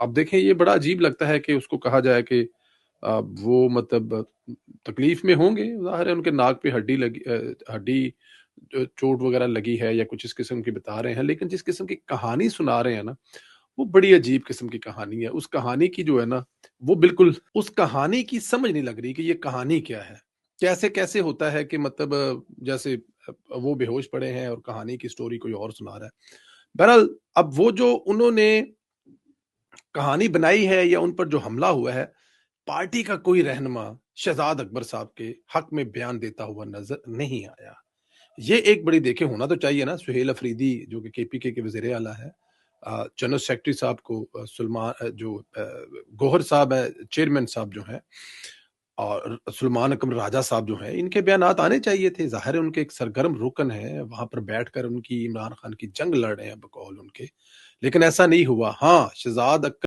अब देखें ये बड़ा अजीब लगता है कि उसको कहा जाए कि वो मतलब तकलीफ में होंगे, ज़ाहिर है उनके नाक पे हड्डी चोट वगैरह लगी है या कुछ इस किस्म की बता रहे हैं, लेकिन जिस किस्म की कहानी सुना रहे हैं ना, वो बड़ी अजीब किस्म की कहानी है। उस कहानी की जो है ना, वो बिल्कुल उस कहानी की समझ नहीं लग रही कि ये कहानी क्या है? कैसे-कैसे होता है कि मतलब जैसे वो बेहोश पड़े हैं और कहानी की स्टोरी कोई और सुना रहा है। बहरहाल, अब वो जो उन्होंने कहानी बनाई है या उन पर जो हमला हुआ है, पार्टी का कोई रहनुमा शहज़ाद अकबर साहब के हक में बयान देता हुआ नज़र नहीं आया। ये एक बड़ी देखिए होना तो चाहिए ना, सुहेल अफरीदी जो कि केपीके के वज़ीर आला हैं, जनरल सेक्रेटरी साहब को गौहर साहब है, चेयरमैन साहब जो हैं और सुलेमान अकरम राजा साहब जो हैं, इनके बयानात आने चाहिए थे। ज़ाहिर है उनके एक सरगर्म रुकन हैं, वहाँ पर बैठकर उनकी इमरान खान की जंग लड़ रहे हैं बकौल उनके, लेकिन ऐसा नहीं हुआ। हाँ, शहज़ाद अक